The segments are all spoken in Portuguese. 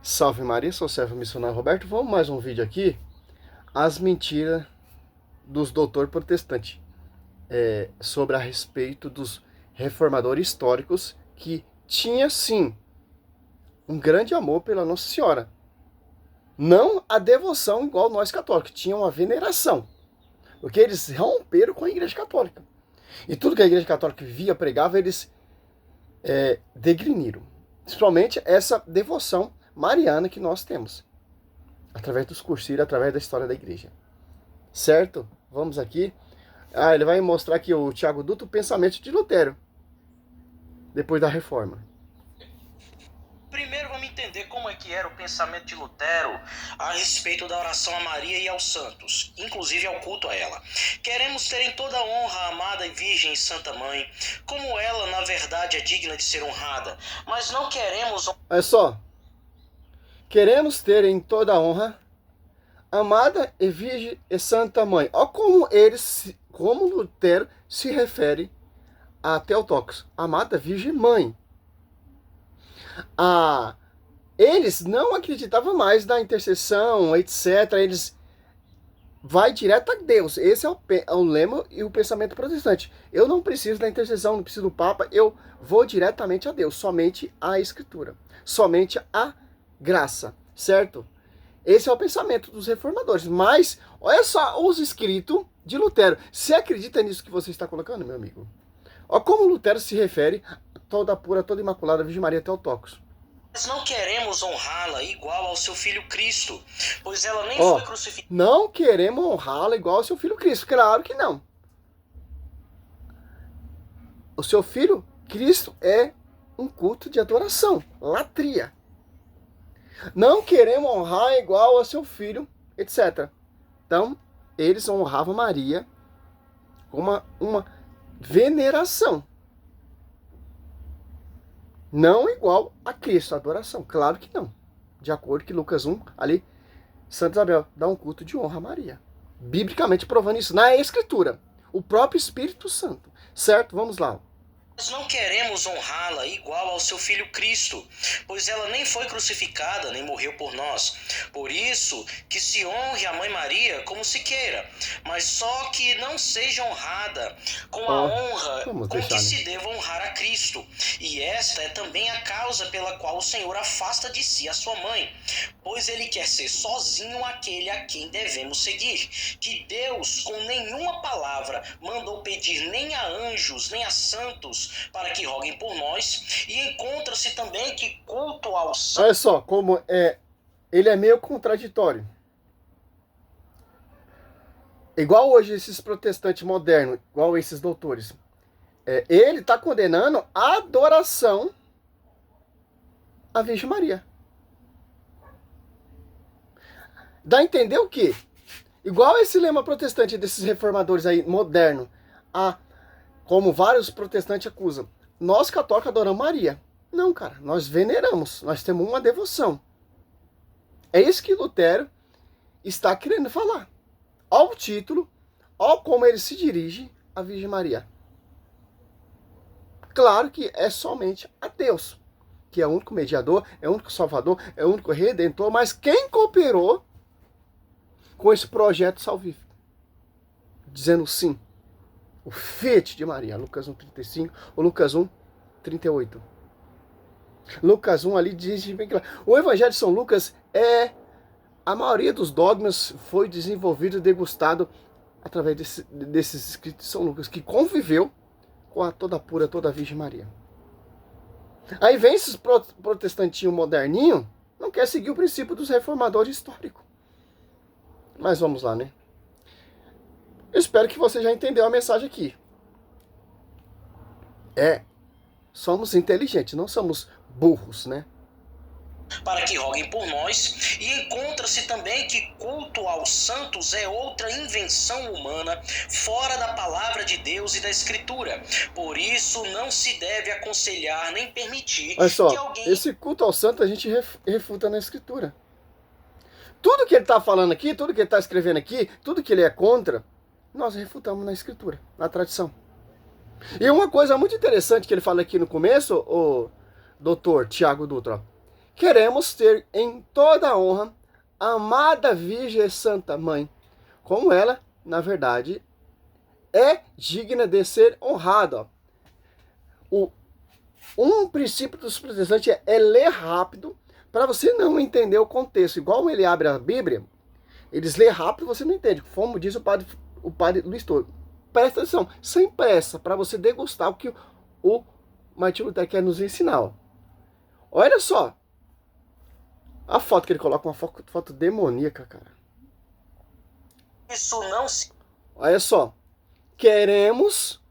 Salve Maria, sou o servo missionário Roberto. Vamos mais um vídeo aqui. As mentiras dos doutor protestante sobre a respeito dos reformadores históricos que tinha sim um grande amor pela Nossa Senhora. Não a devoção igual nós católicos, tinha uma veneração. Porque eles romperam com a Igreja Católica. E tudo que a Igreja Católica via, pregava, eles degriniram. Principalmente essa devoção mariana que nós temos. Através dos cursírios, através da história da igreja. Certo? Vamos aqui. Ele vai mostrar aqui o Tiago Duto, o pensamento de Lutero. Depois da reforma. Primeiro vamos entender como é que era o pensamento de Lutero a respeito da oração a Maria e aos santos, inclusive ao culto a ela. Queremos ter em toda honra a amada e virgem Santa Mãe, como ela, na verdade, é digna de ser honrada, mas não queremos... Olha só. Queremos ter em toda honra amada e virgem e Santa Mãe. Olha como Lutero se refere a Theotokos, amada Virgem Mãe. Eles não acreditavam mais na intercessão, etc. Eles vai direto a Deus. Esse é o lema e o pensamento protestante. Eu não preciso da intercessão, não preciso do Papa, eu vou diretamente a Deus, somente a Escritura, somente a graça, certo? Esse é o pensamento dos reformadores. Mas olha só os escritos de Lutero. Você acredita nisso que você está colocando, meu amigo? Olha como Lutero se refere a toda pura, toda imaculada Virgem Maria Theotokos. Nós não queremos honrá-la igual ao seu filho Cristo, pois ela nem foi crucificada. Não queremos honrá-la igual ao seu filho Cristo. Claro que não. O seu filho Cristo é um culto de adoração, latria. Não queremos honrar igual ao seu filho, etc. Então, eles honravam Maria com uma veneração. Não igual a Cristo, a adoração. Claro que não. De acordo com Lucas 1, ali, Santa Isabel dá um culto de honra a Maria. Biblicamente provando isso na Escritura. O próprio Espírito Santo. Certo? Vamos lá. Nós não queremos honrá-la igual ao seu filho Cristo, pois ela nem foi crucificada, nem morreu por nós. Por isso, que se honre a Mãe Maria como se queira, mas só que não seja honrada com a honra com que se deva honrar a Cristo. E esta é também a causa pela qual o Senhor afasta de si a sua mãe, pois ele quer ser sozinho aquele a quem devemos seguir, que Deus com nenhuma palavra mandou pedir nem a anjos, nem a santos, para que roguem por nós, e encontra-se também que culto ao santo... Olha só, como ele é meio contraditório. Igual hoje esses protestantes modernos, igual esses doutores. Ele está condenando a adoração à Virgem Maria. Dá a entender o quê? Igual esse lema protestante desses reformadores aí, moderno, como vários protestantes acusam. Nós católicos adoramos Maria. Não, cara, nós veneramos, nós temos uma devoção. É isso que Lutero está querendo falar. Olha o título, olha como ele se dirige à Virgem Maria. Claro que é somente a Deus, que é o único mediador, é o único salvador, é o único redentor, mas quem cooperou com esse projeto salvífico? Dizendo sim. O Fiat de Maria, Lucas 1,35 ou Lucas 1,38. Lucas 1 ali diz bem claro. O Evangelho de São Lucas a maioria dos dogmas foi desenvolvido e degustado através desses escritos de São Lucas, que conviveu com a toda pura, toda Virgem Maria. Aí vem esses protestantinhos moderninhos, não quer seguir o princípio dos reformadores históricos. Mas vamos lá, né? Eu espero que você já entendeu a mensagem aqui. Somos inteligentes, não somos burros, né? Para que roguem por nós, e encontra-se também que culto aos santos é outra invenção humana, fora da palavra de Deus e da Escritura. Por isso não se deve aconselhar nem permitir que alguém... Esse culto ao santo a gente refuta na Escritura. Tudo que ele está falando aqui, tudo que ele está escrevendo aqui, tudo que ele é contra, nós refutamos na Escritura, na tradição. E uma coisa muito interessante que ele fala aqui no começo, o doutor Tiago Dutra, queremos ter em toda a honra a amada Virgem Santa Mãe, como ela, na verdade, é digna de ser honrada. Um princípio dos protestantes é ler rápido, para você não entender o contexto. Igual ele abre a Bíblia, eles lê rápido, você não entende. Como diz o padre Luiz Toro. Presta atenção, sem pressa, para você degustar o que o Martinho Lutero quer nos ensinar. Ó. Olha só. A foto que ele coloca, uma foto demoníaca, cara. Isso não se... Olha só. Queremos,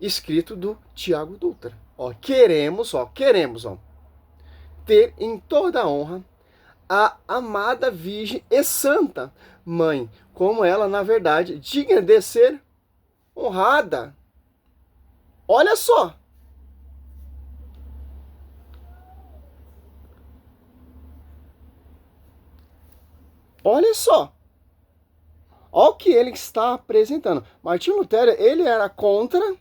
escrito do Tiago Dutra. Ó, queremos, ter em toda a honra a amada Virgem e Santa Mãe, como ela, na verdade, digna de ser honrada. Olha só. Olha só. Olha o que ele está apresentando. Martinho Lutero, ele era contra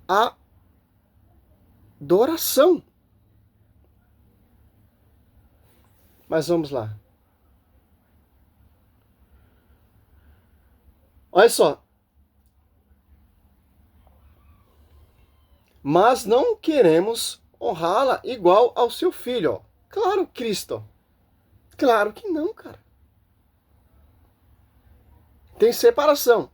a adoração. Mas vamos lá. Olha só. Mas não queremos honrá-la igual ao seu filho. Ó. Claro, Cristo. Claro que não, cara. Tem separação.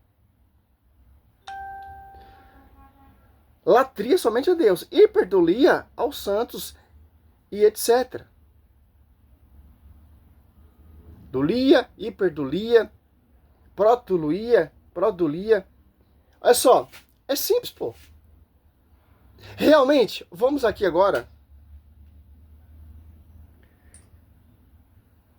Latria somente a Deus. Hiperdulia aos santos e etc. Dulia, hiperdulia, produlia. Olha só, é simples, pô. Realmente, vamos aqui agora.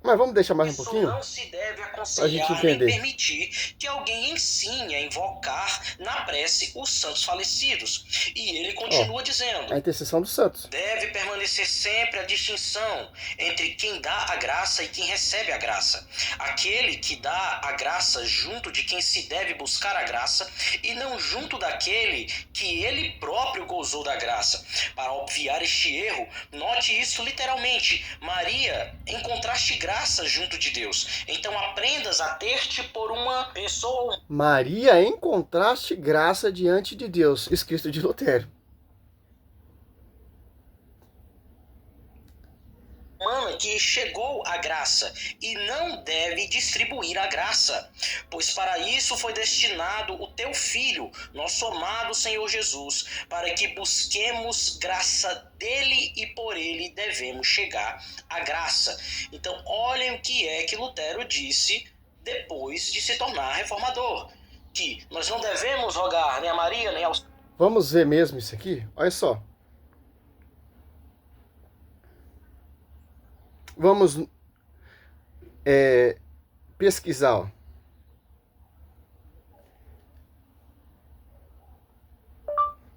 Mas vamos deixar mais um pouquinho? Isso não se deve aconselhar nem permitir que alguém ensine a invocar na prece os santos falecidos. E ele continua dizendo: a intercessão dos santos. Deve permanecer sempre a distinção entre quem dá a graça e quem recebe a graça. Aquele que dá a graça junto de quem se deve buscar a graça e não junto daquele que ele próprio gozou da graça. Para obviar este erro, note isso literalmente. Maria, encontraste graça junto de Deus. Então aprendas a ter-te por uma pessoa. Maria, encontraste graça diante de Deus. Escrito de Lutero. Humana que chegou à graça e não deve distribuir a graça, pois para isso foi destinado o teu Filho, nosso amado Senhor Jesus, para que busquemos graça dele e por ele devemos chegar à graça. Então olhem o que é que Lutero disse depois de se tornar reformador, que nós não devemos rogar nem a Maria nem aos... Vamos ver mesmo isso aqui? Olha só. Vamos pesquisar. Ó.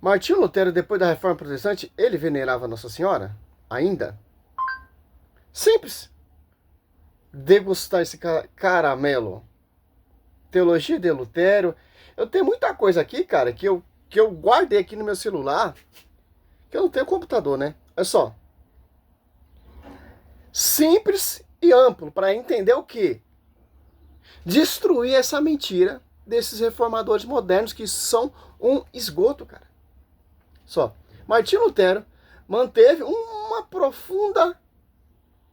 Martinho Lutero, depois da Reforma Protestante, ele venerava Nossa Senhora? Ainda? Simples. Degustar esse caramelo. Teologia de Lutero. Eu tenho muita coisa aqui, cara, que eu guardei aqui no meu celular, que eu não tenho computador, né? Olha só. Simples e amplo para entender o que? Destruir essa mentira desses reformadores modernos que são um esgoto, cara. Só. Martinho Lutero manteve uma profunda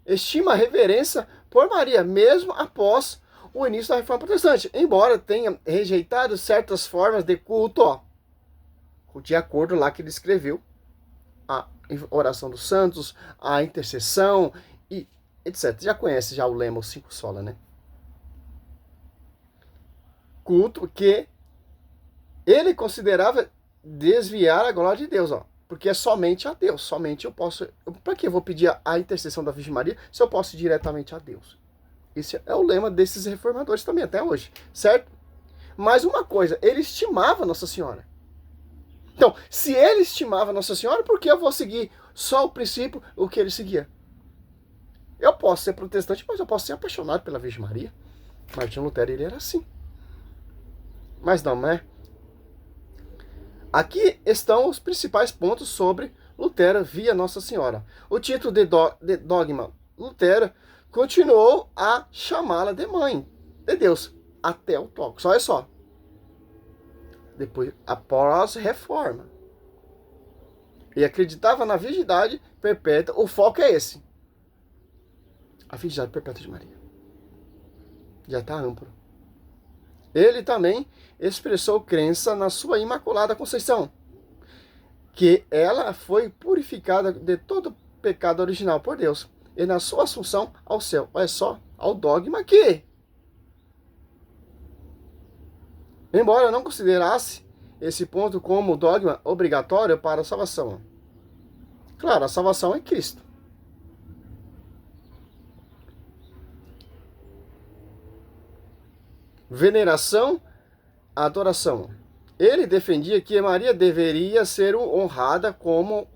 estima, reverência por Maria, mesmo após o início da Reforma Protestante, embora tenha rejeitado certas formas de culto, ó, de acordo lá que ele escreveu, a oração dos santos, a intercessão e etc. Já conhece já o lema, os 5 sola, né? Culto que ele considerava desviar a glória de Deus, ó. Porque é somente a Deus, somente eu posso... Para que eu vou pedir a intercessão da Virgem Maria se eu posso ir diretamente a Deus? Esse é o lema desses reformadores também, até hoje, certo? Mas uma coisa, ele estimava Nossa Senhora. Então, se ele estimava Nossa Senhora, por que eu vou seguir só o princípio, o que ele seguia? Eu posso ser protestante, mas eu posso ser apaixonado pela Virgem Maria. Martinho Lutero, ele era assim. Mas não, né? Aqui estão os principais pontos sobre Lutero via Nossa Senhora. O título de dogma Lutero continuou a chamá-la de mãe de Deus até o tóquio. Olha só. Depois, após reforma. E acreditava na virgindade perpétua. O foco é esse. A virgindade perpétua de Maria. Já está amplo. Ele também expressou crença na sua Imaculada Conceição, que ela foi purificada de todo pecado original por Deus, e na sua assunção ao céu. Olha só, ao dogma aqui. Embora eu não considerasse esse ponto como dogma obrigatório para a salvação. Claro, a salvação é Cristo. Veneração, adoração. Ele defendia que Maria deveria ser honrada como...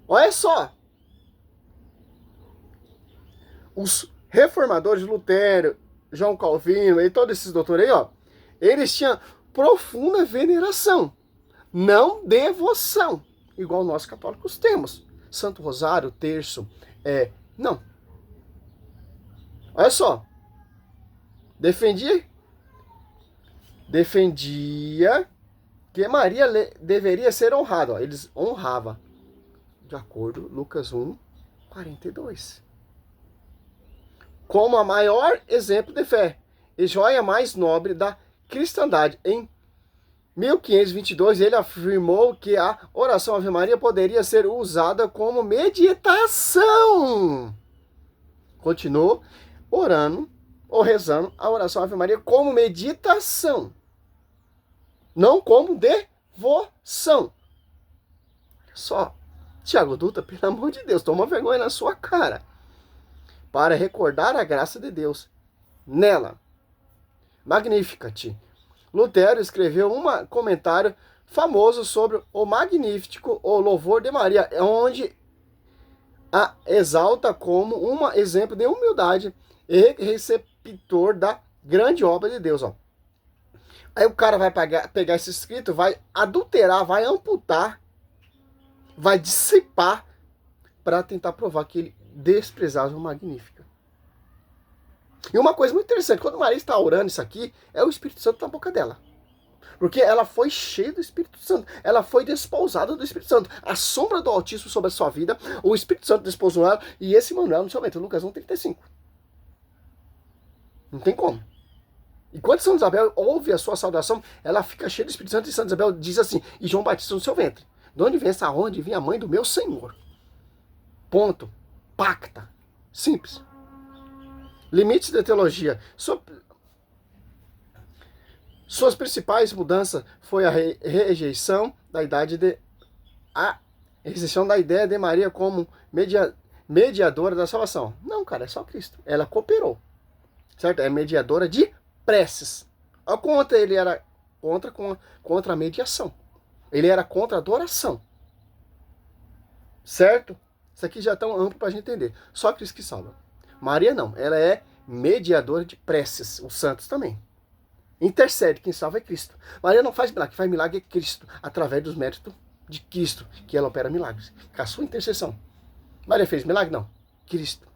Olha só! Os reformadores, Lutero, João Calvino e todos esses doutores aí, ó, eles tinham profunda veneração, não devoção, igual nós católicos temos. Santo Rosário, terço, não. Olha só. Defendia que Maria deveria ser honrada. Ó, eles honravam, de acordo com Lucas 1, 42. Como a maior exemplo de fé e joia mais nobre da cristandade. Em 1522, ele afirmou que a oração Ave Maria poderia ser usada como meditação. Continuou orando ou rezando a oração Ave Maria como meditação, não como devoção. Só, Tiago Dutra, pelo amor de Deus, toma vergonha na sua cara. Para recordar a graça de Deus nela. Magnificat. Lutero escreveu um comentário famoso sobre o Magnífico, o louvor de Maria, onde a exalta como um exemplo de humildade e receptor da grande obra de Deus. Ó. Aí o cara vai pegar esse escrito, vai adulterar, vai amputar, vai dissipar para tentar provar que ele desprezava o Magnífica. E uma coisa muito interessante, quando Maria está orando isso aqui, é o Espírito Santo na boca dela. Porque ela foi cheia do Espírito Santo. Ela foi despousada do Espírito Santo. A sombra do Altíssimo sobre a sua vida, o Espírito Santo despousou ela, e esse Manuel no seu ventre, Lucas 1,35. Não tem como. E quando Santa Isabel ouve a sua saudação, ela fica cheia do Espírito Santo, e Santa Isabel diz assim, e João Batista no seu ventre. De onde vem essa honra de vir a mãe do meu Senhor? Ponto. Pacta. Simples. Limites da teologia. Suas principais mudanças foi a rejeição da rejeição da ideia de Maria como mediadora da salvação. Não, cara, é só Cristo. Ela cooperou. Certo? É mediadora de preces. Ao contra, ele era contra a mediação. Ele era contra a adoração. Certo? Isso aqui já é tão amplo para a gente entender. Só Cristo que salva. Maria não. Ela é mediadora de preces. Os santos também. Intercede. Quem salva é Cristo. Maria não faz milagre. Quem faz milagre é Cristo. Através dos méritos de Cristo. Que ela opera milagres. Com a sua intercessão. Maria fez milagre? Não. Cristo.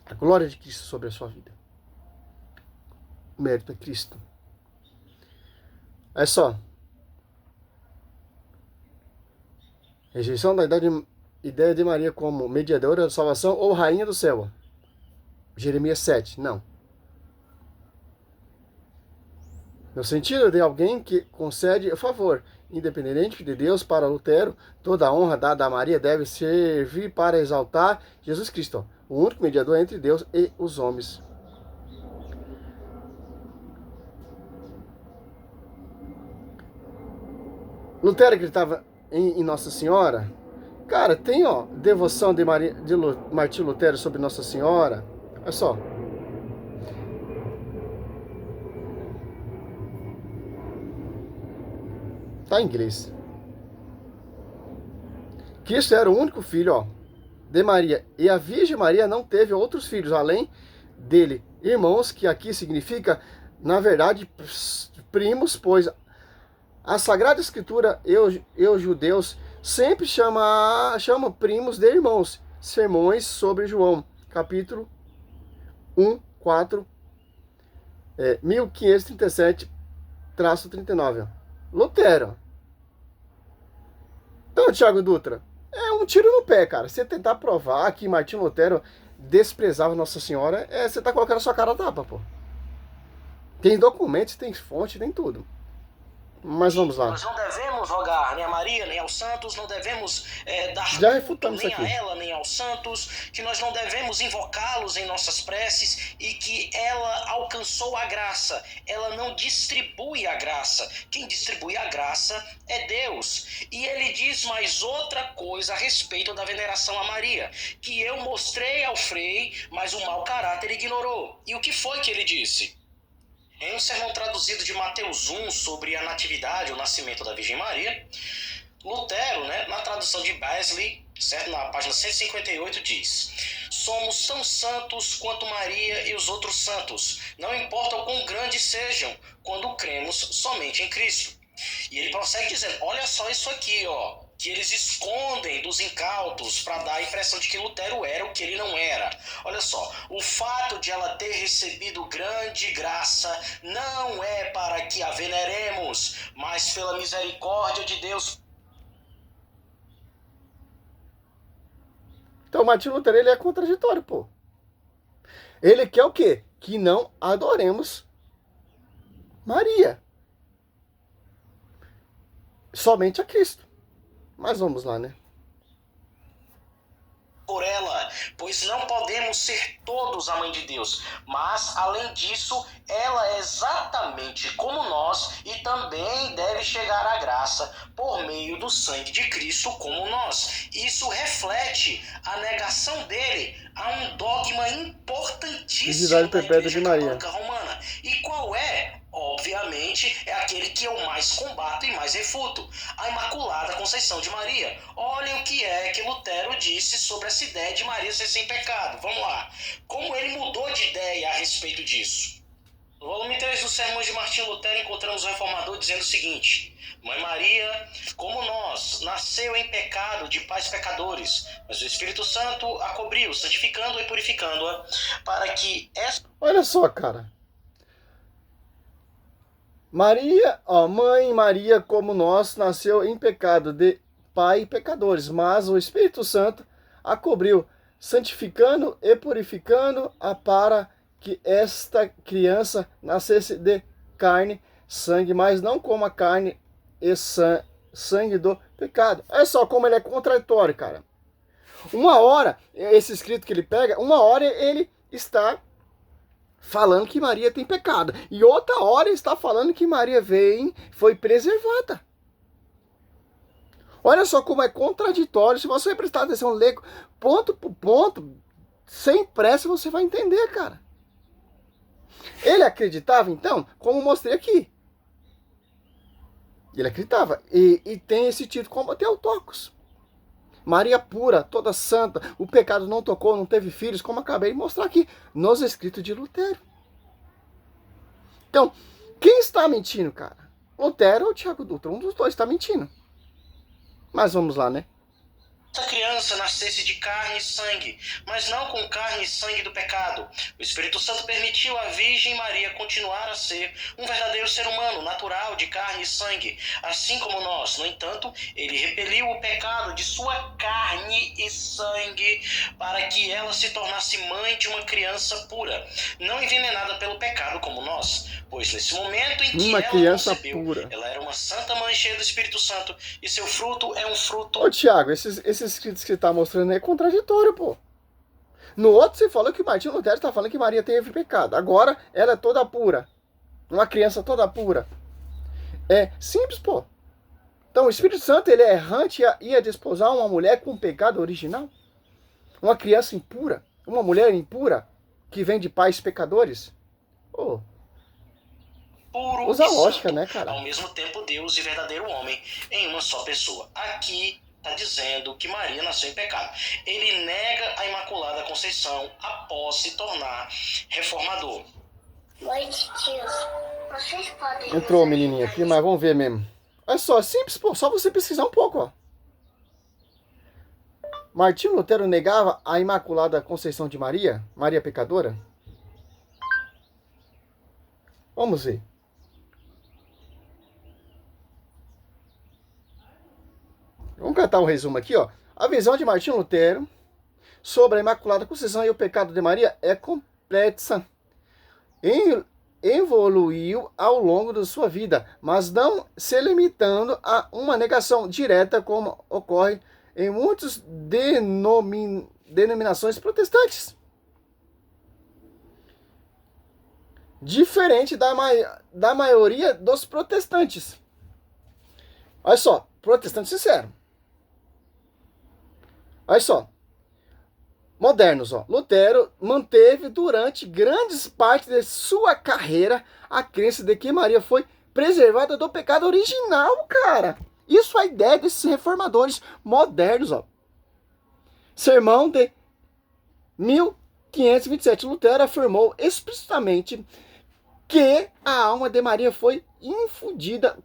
A glória de Cristo sobre a sua vida. O mérito é Cristo. É só. Rejeição da ideia de Maria como mediadora da salvação ou rainha do céu. Jeremias 7, não. No sentido de alguém que concede favor, independente de Deus, para Lutero, toda a honra dada a Maria deve servir para exaltar Jesus Cristo, o único mediador entre Deus e os homens. Lutero acreditava em Nossa Senhora. Cara, tem devoção de Martim Lutero sobre Nossa Senhora. Olha só. Tá em inglês. Cristo era o único filho de Maria. E a Virgem Maria não teve outros filhos além dele. Irmãos, que aqui significa, na verdade, primos, pois a Sagrada Escritura e os judeus sempre chama primos de irmãos. Sermões sobre João, capítulo 1, 4, 1537-39. Lutero. Então, Tiago Dutra, é um tiro no pé, cara. Você tentar provar que Martinho Lutero desprezava Nossa Senhora, você tá colocando a sua cara a tapa, pô. Tem documentos, tem fonte, tem tudo. Mas vamos lá. Nós não devemos rogar nem a Maria, nem aos santos, não devemos dar culto nem a ela, nem aos santos, que nós não devemos invocá-los em nossas preces e que ela alcançou a graça. Ela não distribui a graça. Quem distribui a graça é Deus. E ele diz mais outra coisa a respeito da veneração a Maria, que eu mostrei ao Frei, mas o mau caráter ignorou. E o que foi que ele disse? Em um sermão traduzido de Mateus 1 sobre a natividade, o nascimento da Virgem Maria, Lutero, na tradução de Besley, certo? Na página 158 diz: somos tão santos quanto Maria e os outros santos, não importa o quão grandes sejam, quando cremos somente em Cristo. E ele prossegue dizendo, olha só isso aqui, que eles escondem dos incautos para dar a impressão de que Lutero era o que ele não era. Olha só, o fato de ela ter recebido grande graça não é para que a veneremos, mas pela misericórdia de Deus. Então, Martinho Lutero, ele é contraditório, pô. Ele quer o quê? Que não adoremos Maria. Somente a Cristo. Mas vamos lá, Por ela, pois não podemos ser todos a mãe de Deus, mas, além disso, ela é exatamente como nós e também deve chegar à graça por meio do sangue de Cristo como nós. Isso reflete a negação dele a um dogma importantíssimo da Igreja Católica Romana. E qual é? Obviamente, é aquele que eu mais combato e mais refuto, a Imaculada Conceição de Maria. Olhem o que é que Lutero disse sobre essa ideia de Maria ser sem pecado. Vamos lá. Como ele mudou de ideia a respeito disso? No volume 3 dos Sermões de Martinho Lutero, encontramos o reformador dizendo o seguinte: Mãe Maria, como nós, nasceu em pecado de pais pecadores, mas o Espírito Santo a cobriu, santificando-a e purificando-a, para que essa... Olha só, cara. Maria, Mãe Maria, como nós, nasceu em pecado de pai pecadores, mas o Espírito Santo a cobriu, santificando e purificando-a para que esta criança nascesse de carne, sangue, mas não como a carne e sangue do pecado. Olha só como ele é contraditório, cara. Uma hora, esse escrito que ele pega, uma hora ele está falando que Maria tem pecado. E outra hora ele está falando que Maria foi preservada. Olha só como é contraditório. Se você prestar atenção, ler ponto por ponto, sem pressa, você vai entender, cara. Ele acreditava, então, como mostrei aqui. Ele acreditava. E tem esse título como Theotokos. Maria pura, toda santa, o pecado não tocou, não teve filhos, como acabei de mostrar aqui nos escritos de Lutero. Então, quem está mentindo, cara? Lutero ou Tiago Dutra? Um dos dois está mentindo. Mas vamos lá, Essa criança nascesse de carne e sangue, mas não com carne e sangue do pecado. O Espírito Santo permitiu à Virgem Maria continuar a ser um verdadeiro ser humano, natural, de carne e sangue, assim como nós. No entanto, ele repeliu o pecado de sua carne e sangue para que ela se tornasse mãe de uma criança pura, não envenenada pelo pecado como nós. Pois nesse momento em que ela concebeu, pura. Ela era uma santa mãe cheia do Espírito Santo e seu fruto é um fruto... Ô Tiago, esses escritos que você está mostrando aí é contraditório, pô. No outro você falou que Martinho Lutero está falando que Maria teve pecado. Agora ela é toda pura. Uma criança toda pura. É simples, pô. Então o Espírito Santo ele é errante e ia desposar uma mulher com pecado original? Uma criança impura? Uma mulher impura que vem de pais pecadores? Pô. Puro usa e lógica, santo, né, cara? ao mesmo tempo Deus e verdadeiro homem em uma só pessoa. Aqui está dizendo que Maria nasceu em pecado. Ele nega a Imaculada Conceição após se tornar reformador. Oi, tios. Vocês podem... Entrou a menininha aqui, mas vamos ver mesmo. É só, simples, pô. Só você pesquisar um pouco, ó. Martinho Lutero negava a Imaculada Conceição de Maria? Maria pecadora? Vamos ver. Vamos cantar um resumo aqui, ó. A visão de Martinho Lutero sobre a Imaculada Conceição e o pecado de Maria é complexa. Evoluiu ao longo da sua vida, mas não se limitando a uma negação direta como ocorre em muitas denominações protestantes. Diferente da maioria dos protestantes. Olha só, protestante sincero. Olha só. Modernos, ó. Lutero manteve durante grandes partes de sua carreira a crença de que Maria foi preservada do pecado original, cara. Isso é a ideia desses reformadores modernos, ó. Sermão de 1527. Lutero afirmou explicitamente que a alma de Maria foi infundida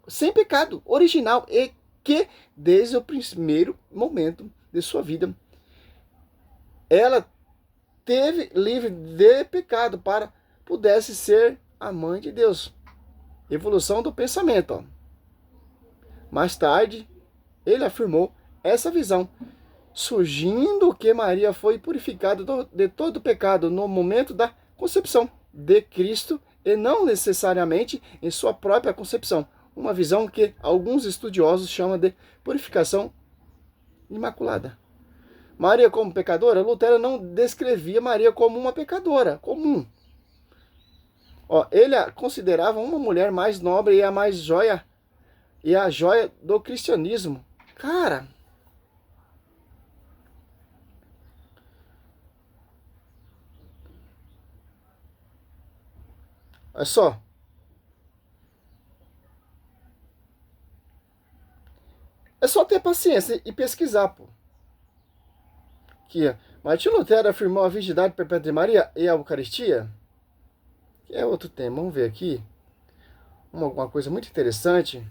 sem pecado original e que, desde o primeiro momento de sua vida, ela teve livre de pecado para pudesse ser a mãe de Deus. Evolução do pensamento. Ó. Mais tarde, ele afirmou essa visão, surgindo que Maria foi purificada de todo pecado no momento da concepção de Cristo e não necessariamente em sua própria concepção. Uma visão que alguns estudiosos chamam de purificação imaculada. Maria como pecadora, Lutero não descrevia Maria como uma pecadora comum. Ó, ele a considerava uma mulher mais nobre e a joia do cristianismo. Cara, olha só. É só ter paciência e pesquisar, pô. Aqui, ó. Martinho Lutero afirmou a virgindade perpétua de Maria e a Eucaristia. Que é outro tema. Vamos ver aqui. Alguma coisa muito interessante.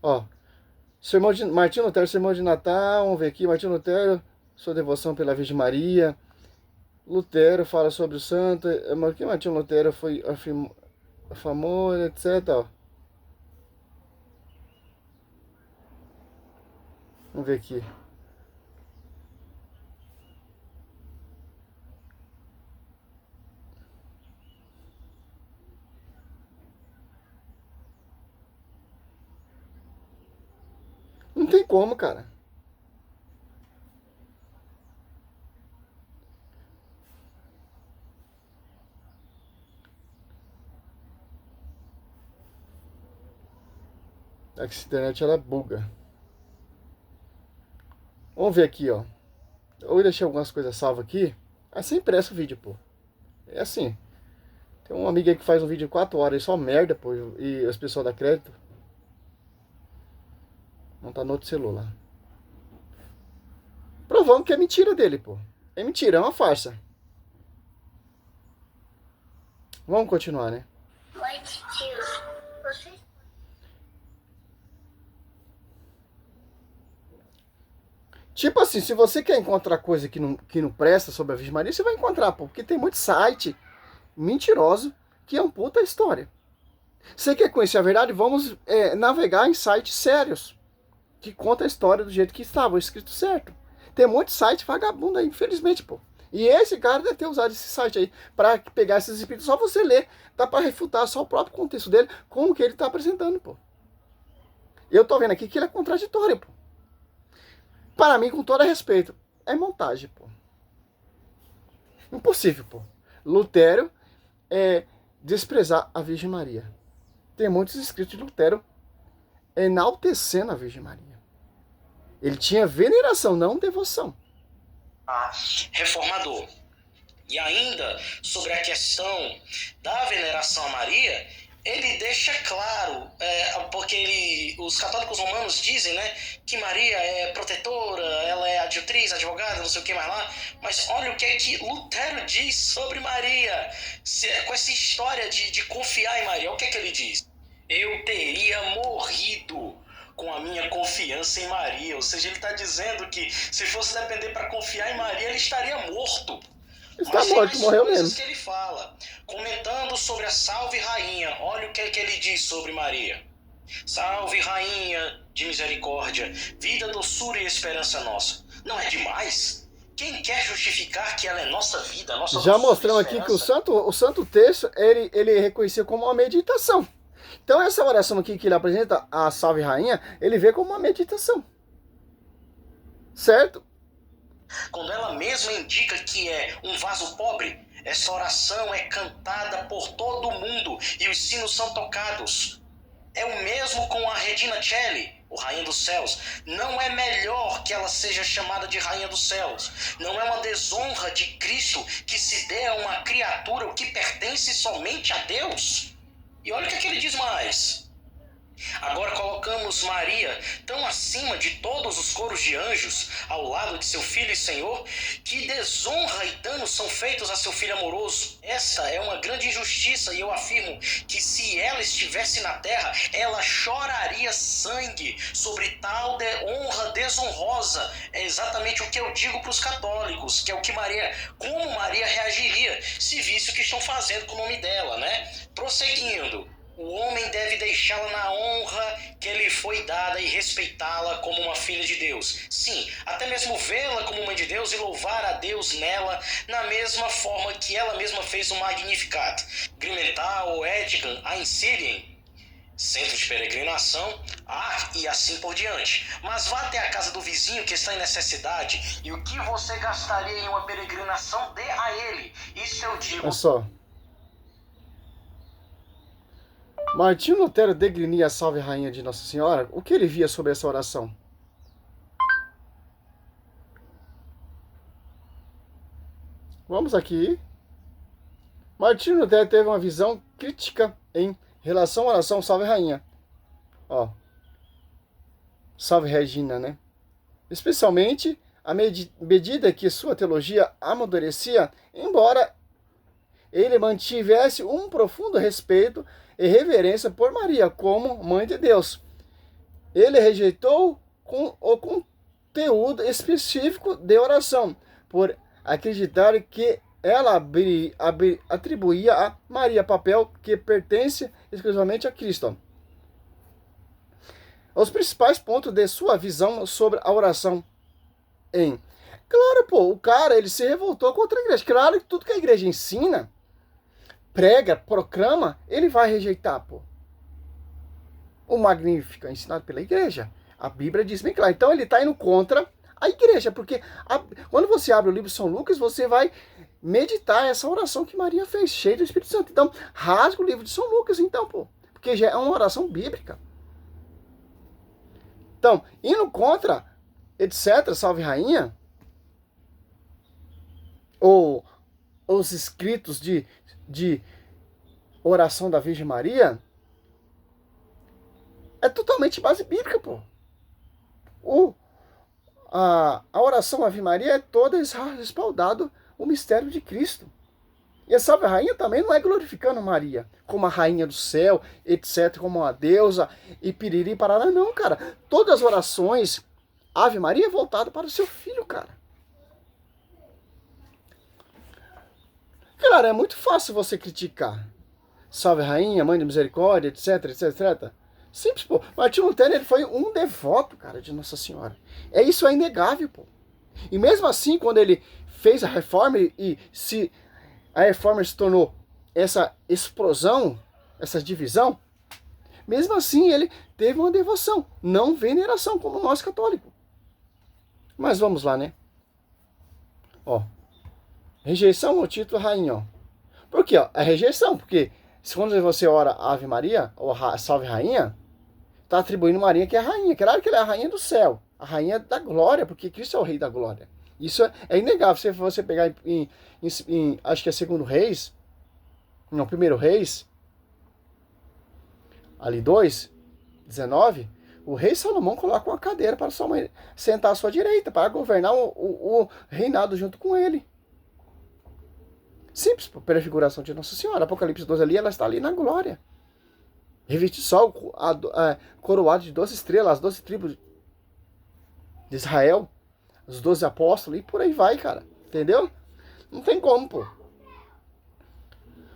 Ó. Martinho Lutero, Sermão de Natal. Vamos ver aqui. Martinho Lutero, sua devoção pela Virgem Maria. Lutero fala sobre o santo. Que Martinho Lutero foi famoso, etc. Ó. Vamos ver aqui. Não tem como, cara. A internet ela buga. Vamos ver aqui, ó. Eu deixei algumas coisas salvas aqui. É sem pressa o vídeo, pô. É assim. Tem uma amiga aí que faz um vídeo de 4 horas e só merda, pô. E as pessoas dão crédito. Não tá no outro celular. Provando que é mentira dele, pô. É mentira, é uma farsa. Vamos continuar, né? Oi, tios. Vocês... Tipo assim, se você quer encontrar coisa que não presta sobre a Virgem Maria, você vai encontrar, pô. Porque tem muito site mentiroso que é um puta história. Você quer conhecer a verdade? Vamos navegar em sites sérios. Que conta a história do jeito que estava, escrito certo. Tem um monte de site vagabundo aí, infelizmente, pô. E esse cara deve ter usado esse site aí para pegar esses espíritos. Só você ler, dá para refutar só o próprio contexto dele com o que ele tá apresentando, pô. Eu tô vendo aqui que ele é contraditório, pô. Para mim, com todo respeito, é montagem, pô. Impossível, pô. Lutero desprezar a Virgem Maria. Tem muitos escritos de Lutero enaltecendo a Virgem Maria. Ele tinha veneração, não devoção. Reformador. E ainda sobre a questão da veneração a Maria, ele deixa claro, porque os católicos romanos dizem, né, que Maria é protetora, ela é atriz, advogada, não sei o que mais lá, mas olha o que é que Lutero diz sobre Maria, com essa história de confiar em Maria, o que é que ele diz? Eu teria morrido com a minha confiança em Maria, ou seja, ele está dizendo que se fosse depender para confiar em Maria, ele estaria morto. Está morto, morreu mesmo. Que ele fala, comentando sobre a Salve Rainha, olha o que é que ele diz sobre Maria. Salve Rainha de misericórdia, vida, doçura e esperança nossa. Não é demais? Quem quer justificar que ela é nossa vida, nossa Já mostramos aqui que o santo texto, ele reconheceu como uma meditação. Então essa oração aqui que ele apresenta, a Salve Rainha, ele vê como uma meditação. Certo? Quando ela mesma indica que é um vaso pobre, essa oração é cantada por todo mundo e os sinos são tocados. É o mesmo com a Regina Coeli, o Rainha dos Céus. Não é melhor que ela seja chamada de Rainha dos Céus. Não é uma desonra de Cristo que se dê a uma criatura o que pertence somente a Deus. E olha o que ele diz mais. Agora colocamos Maria tão acima de todos os coros de anjos, ao lado de seu Filho e Senhor, que desonra e danos são feitos a seu Filho amoroso. Essa é uma grande injustiça e eu afirmo que se ela estivesse na terra, ela choraria sangue sobre tal honra desonrosa. É exatamente o que eu digo para os católicos, que é o que como Maria reagiria se visse o que estão fazendo com o nome dela, né? Prosseguindo. O homem deve deixá-la na honra que lhe foi dada e respeitá-la como uma filha de Deus. Sim, até mesmo vê-la como mãe de Deus e louvar a Deus nela, na mesma forma que ela mesma fez o Magnificat. Grimental ou Edgan a Insirien, centro de peregrinação, e assim por diante. Mas vá até a casa do vizinho que está em necessidade, e o que você gastaria em uma peregrinação, dê a ele. Isso eu digo. Olha só. Martinho Lutero degrinia a Salve Rainha de Nossa Senhora. O que ele via sobre essa oração? Vamos aqui. Martinho Lutero teve uma visão crítica em relação à oração Salve Rainha. Ó. Salve Regina, né? Especialmente à medida que sua teologia amadurecia, embora ele mantivesse um profundo respeito e reverência por Maria como Mãe de Deus. Ele rejeitou o conteúdo específico de oração, por acreditar que ela atribuía a Maria papel que pertence exclusivamente a Cristo. Os principais pontos de sua visão sobre a oração Claro, pô, o cara, ele se revoltou contra a igreja. Claro que tudo que a igreja ensina, prega, proclama, ele vai rejeitar, pô. O Magnífico é ensinado pela igreja. A Bíblia diz bem claro. Então ele está indo contra a igreja, porque quando você abre o livro de São Lucas, você vai meditar essa oração que Maria fez, cheia do Espírito Santo. Então, rasga o livro de São Lucas, então, pô. Porque já é uma oração bíblica. Então, indo contra, etc., Salve Rainha, ou os escritos de oração da Virgem Maria, é totalmente base bíblica, pô. A oração Ave Maria é toda respaldado o mistério de Cristo. E a Salve Rainha também não é glorificando Maria como a rainha do céu, etc., como a deusa e piriri parará. Não, cara. Todas as orações Ave Maria é voltada para o seu filho, cara. Cara, é muito fácil você criticar. Salve Rainha, Mãe de Misericórdia, etc, etc, etc. Simples, pô. Martinho Lutero, ele foi um devoto, cara, de Nossa Senhora. Isso é inegável, pô. E mesmo assim, quando ele fez a reforma a reforma se tornou essa explosão, essa divisão, mesmo assim ele teve uma devoção, não veneração, como nós católicos. Mas vamos lá, né? Ó. Rejeição ao título rainha, ó. Por quê? Ó? É rejeição, porque quando você ora Ave Maria, ou Salve Rainha, está atribuindo Maria que é a rainha. Claro que ela é a rainha do céu, a rainha da glória, porque Cristo é o rei da glória. Isso é inegável. Se você pegar acho que é Segundo Reis, não, Primeiro Reis, ali 2:19, o rei Salomão coloca uma cadeira para sua mãe sentar à sua direita, para governar o reinado junto com ele. Simples, prefiguração de Nossa Senhora. Apocalipse 12 ali, ela está ali na glória. Reviste sol, coroado de 12 estrelas, as 12 tribos de Israel, os 12 apóstolos, e por aí vai, cara. Entendeu? Não tem como, pô.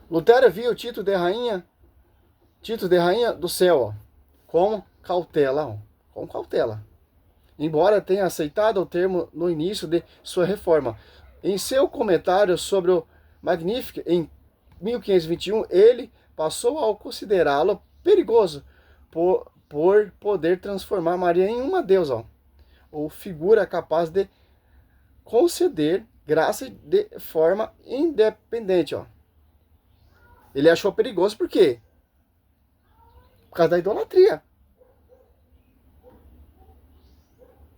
Lutero viu o título de rainha do céu, ó, com cautela, ó, com cautela. Embora tenha aceitado o termo no início de sua reforma. Em seu comentário sobre o Magnificat, em 1521, ele passou a considerá-lo perigoso por poder transformar Maria em uma deusa, ó, ou figura capaz de conceder graça de forma independente, ó. Ele achou perigoso por quê? Por causa da idolatria.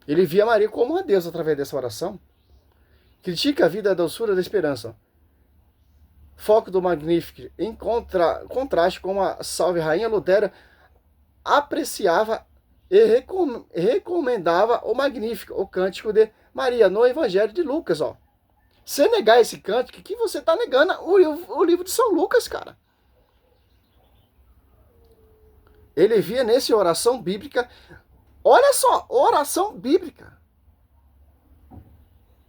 Ele via Maria como uma deusa através dessa oração. Critica a vida, a doçura da esperança. Foco do Magnificat, em contraste com a Salve Rainha, Lutero apreciava e recomendava o Magnificat, o cântico de Maria, no Evangelho de Lucas, ó. Se negar esse cântico, que você está negando o livro de São Lucas, cara. Ele via nesse oração bíblica. Olha só, oração bíblica.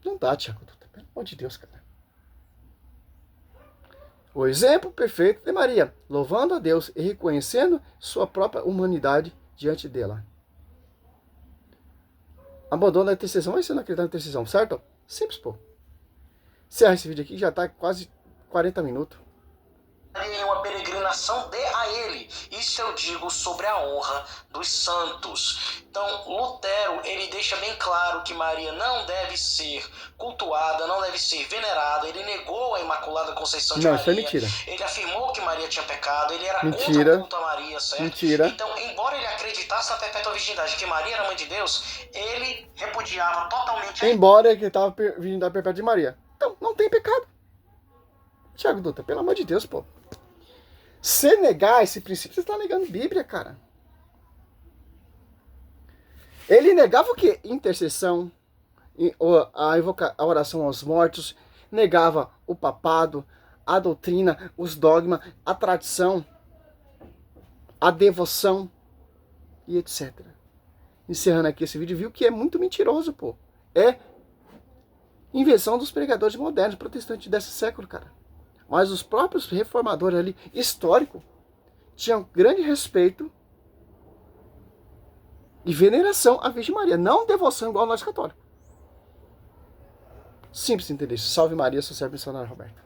Não dá, Tiago, pelo amor de Deus, cara. O exemplo perfeito de Maria, louvando a Deus e reconhecendo sua própria humanidade diante dela. Abandono da intercessão. Mas você não acredita na intercessão, certo? Simples, pô. Encerra esse vídeo aqui, já tá quase 40 minutos. Em uma peregrinação dê a ele. Isso eu digo sobre a honra dos santos. Então, Lutero, ele deixa bem claro que Maria não deve ser cultuada, não deve ser venerada. Ele negou a Imaculada Conceição de Maria. Isso é mentira. Ele afirmou que Maria tinha pecado, ele era Mentira. contra o culto a Maria, certo? Mentira. Então, embora ele acreditasse na perpétua virgindade, que Maria era mãe de Deus, ele repudiava totalmente a... Embora ele estava vindo da perpétua de Maria. Então, não tem pecado. Tiago Dutra, pelo amor de Deus, pô. Se negar esse princípio, você está negando Bíblia, cara. Ele negava o quê? Intercessão, a oração aos mortos, negava o papado, a doutrina, os dogmas, a tradição, a devoção e etc. Encerrando aqui esse vídeo, viu que é muito mentiroso, pô. É invenção dos pregadores modernos, protestantes desse século, cara. Mas os próprios reformadores ali, históricos, tinham grande respeito e veneração à Virgem Maria. Não devoção igual nós católicos. Simples entender isso. Salve Maria, sou servo missionário Roberto.